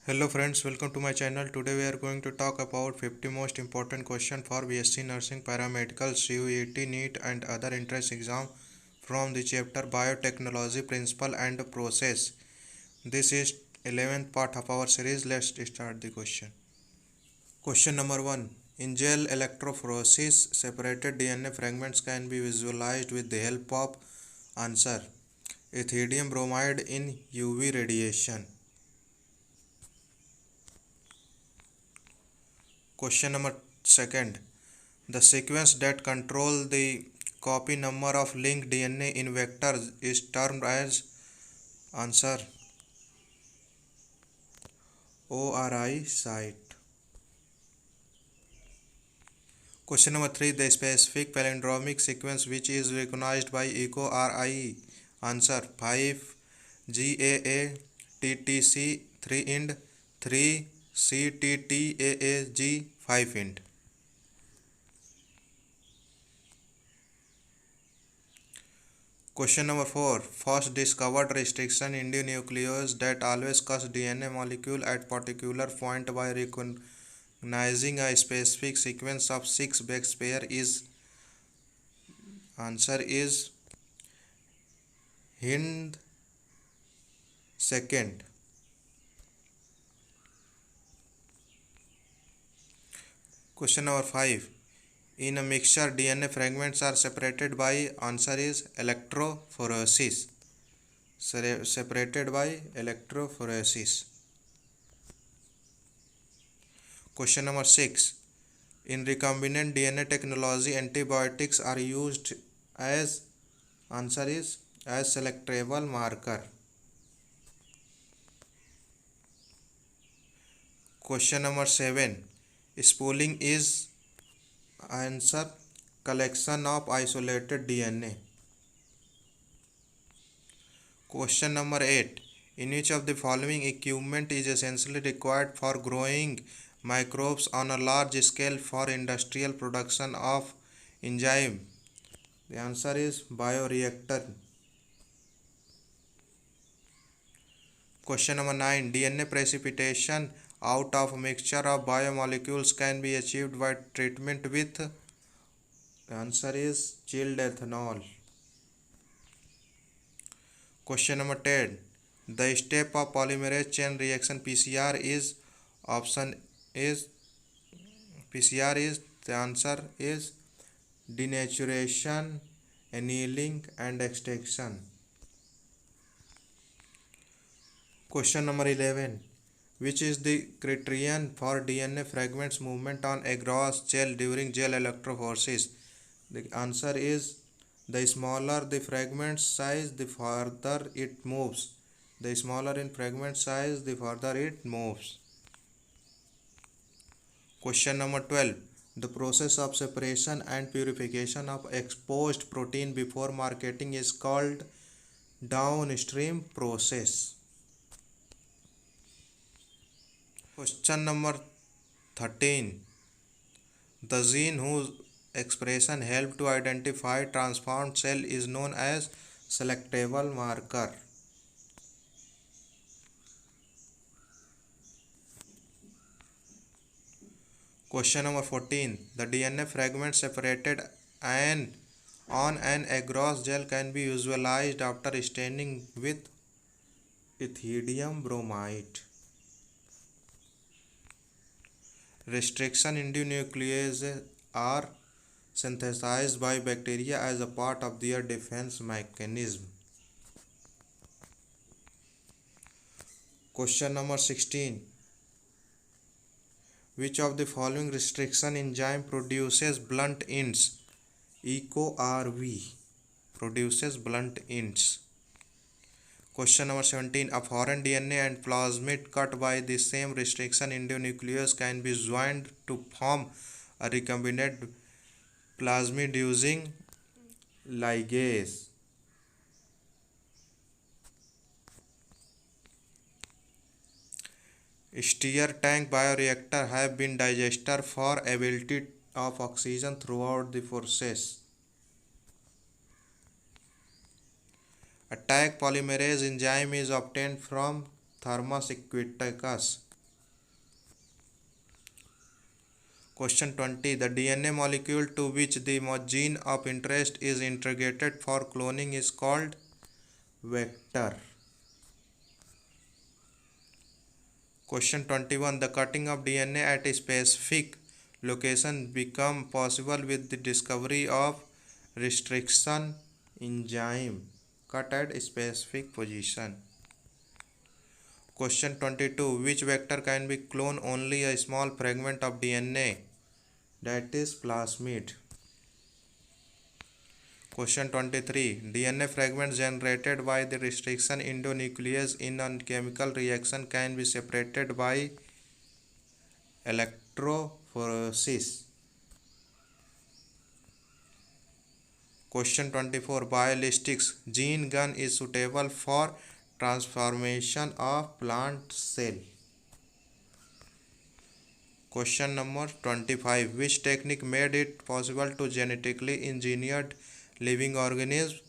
Hello friends, welcome to my channel. Today we are going to talk about 50 most important questions for BSc Nursing, Paramedical, CUET, Neet and other entrance exam from the chapter Biotechnology Principle and Process. This is 11th part of our series. Let's start the question. Question number 1. In gel electrophoresis, separated DNA fragments can be visualized with the help of answer. Ethidium bromide in UV radiation. Question number 2. The sequence that control the copy number of linked DNA in vectors is termed as answer ORI site. Question number 3. The specific palindromic sequence which is recognized by echo RI answer 5 GAA TTC 3 ind 3 CTTAAG 5 ind. Question number 4. First discovered restriction endonuclease that always cuts DNA molecule at particular point by recognizing a specific sequence of 6 base pair is answer is Hind second. Question number 5. In a mixture, DNA fragments are separated by answer is electrophoresis. Separated by electrophoresis. Question number 6. In recombinant DNA technology, antibiotics are used as answer is as selectable marker. Question number 7. Spooling is answer collection of isolated DNA. Question number 8. In which of the following equipment is essentially required for growing microbes on a large scale for industrial production of enzyme? The answer is bioreactor. Question number 9. DNA precipitation out of a mixture of biomolecules can be achieved by treatment with the answer is chilled ethanol. Question number 10. The step of polymerase chain reaction PCR is option is PCR is the answer is denaturation, annealing and extraction. Question number 11. Which is the criterion for DNA fragments movement on agarose gel during gel electrophoresis? The answer is the smaller the fragment size, the further it moves. The smaller in fragment size, the further it moves. Question number 12. The process of separation and purification of exposed protein before marketing is called downstream process. Question number 13. The gene whose expression help to identify transformed cell is known as selectable marker. Question number 14. The DNA fragment separated on an agarose gel can be visualized after staining with ethidium bromide. Restriction endonucleases are synthesized by bacteria as a part of their defense mechanism. Question number 16. Which of the following restriction enzyme produces blunt ends? EcoRV produces blunt ends. Question number 17. A foreign DNA and plasmid cut by the same restriction endonuclease can be joined to form a recombinant plasmid using ligase. Stir tank bioreactor have been digester for ability of oxygen throughout the process. A tag polymerase enzyme is obtained from Thermus aquaticus. Question 20. The DNA molecule to which the gene of interest is integrated for cloning is called vector. Question 21. The cutting of DNA at a specific location become possible with the discovery of restriction enzyme cut at a specific position. Question 22. Which vector can be clone only a small fragment of DNA? That is plasmid. Question 23. DNA fragments generated by the restriction endonuclease in a chemical reaction can be separated by electrophoresis. Question 24. Biolistics. Gene gun is suitable for transformation of plant cell. Question number 25. Which technique made it possible to genetically engineered living organisms?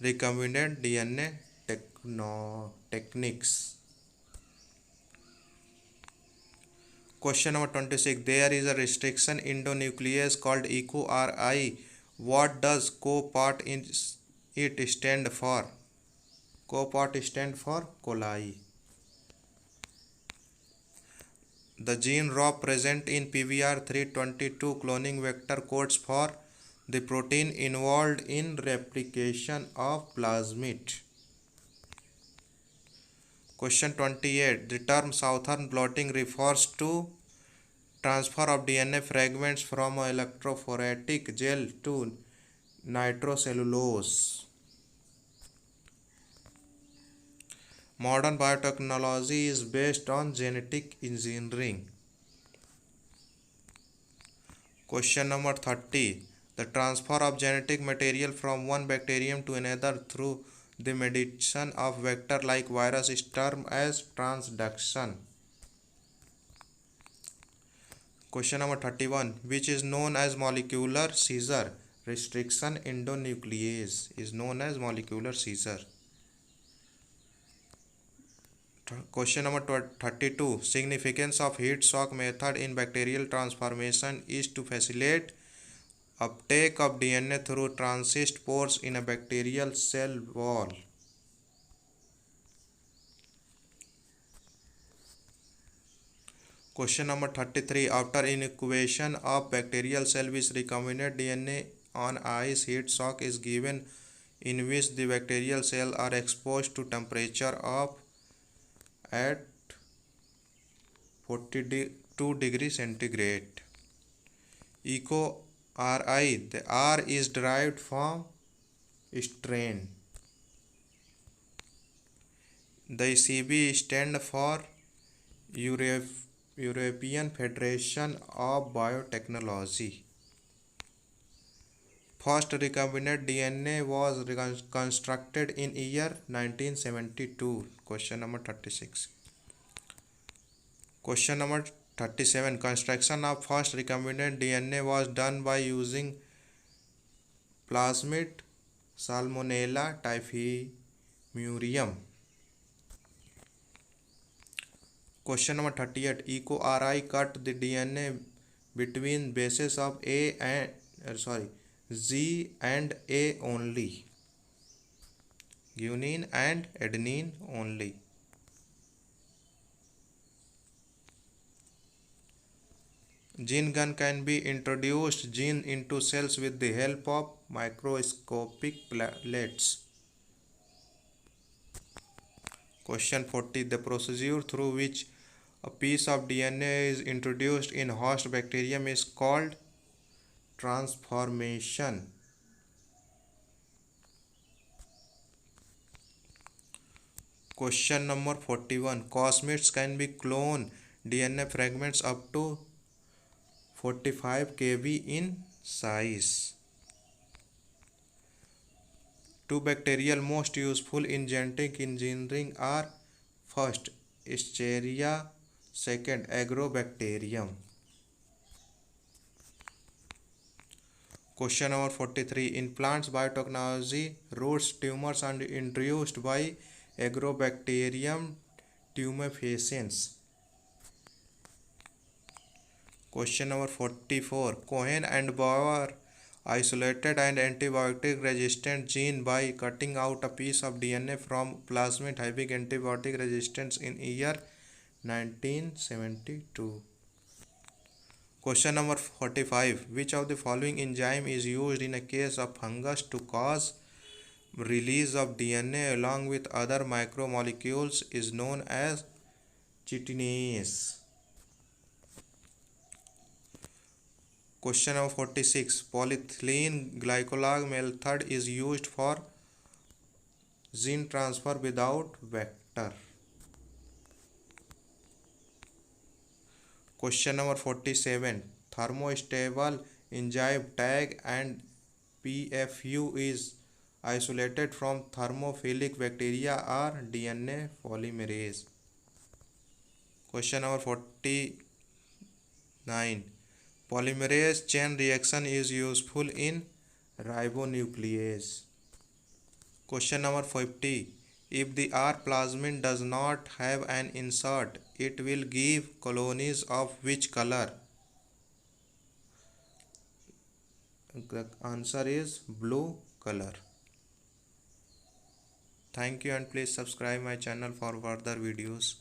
Recombinant DNA techniques. Question number 26. There is a restriction endonuclease called EcoRI. What does co-part in it stand for? Co-part stand for coli. The gene ROP present in PVR322 cloning vector codes for the protein involved in replication of plasmid. Question 28. The term southern blotting refers to transfer of DNA fragments from electrophoretic gel to nitrocellulose. Modern biotechnology is based on genetic engineering. Question number 30. The transfer of genetic material from one bacterium to another through the mediation of vector like virus is termed as transduction. Question number 31. Which is known as molecular seizure? Restriction endonuclease is known as molecular seizure. Question number 32. Significance of heat shock method in bacterial transformation is to facilitate uptake of DNA through transient pores in a bacterial cell wall. Question number 33. After incubation of bacterial cell with recombinant DNA on ice, heat shock is given in which the bacterial cells are exposed to temperature of at 42 degrees centigrade. EcoRI. The R is derived from strain. The CB stand for European Federation of Biotechnology. First recombinant DNA was constructed in year 1972. Question number 36. Question number 37. Construction of first recombinant DNA was done by using plasmid Salmonella typhimurium. Question number 38. EcoRI cut the DNA between bases of G and A only. Guanine and adenine only. Gene gun can be introduced gene into cells with the help of microscopic plates. Question 40. The procedure through which a piece of DNA is introduced in host bacterium is called transformation. Question number 41. Cosmids can be clone DNA fragments up to 45 kb in size. Two bacterial most useful in genetic engineering are first Escherichia, second Agrobacterium. Question number 43. In plants biotechnology, roots tumors are induced by Agrobacterium tumefaciens. Question number 44. Cohen and Bauer isolated an antibiotic resistant gene by cutting out a piece of DNA from plasmid having antibiotic resistance in year 1972. Question number 45. Which of the following enzyme is used in a case of fungus to cause release of DNA along with other macromolecules is known as chitinase? Question number 46. Polyethylene glycol method is used for gene transfer without vector. Question number 47. Thermostable enzyme tag and PFU is isolated from thermophilic bacteria or DNA polymerase. Question number 49. Polymerase chain reaction is useful in ribonuclease. Question number 50. If the R plasmid does not have an insert, it will give colonies of which color? The answer is blue color. Thank you and please subscribe my channel for further videos.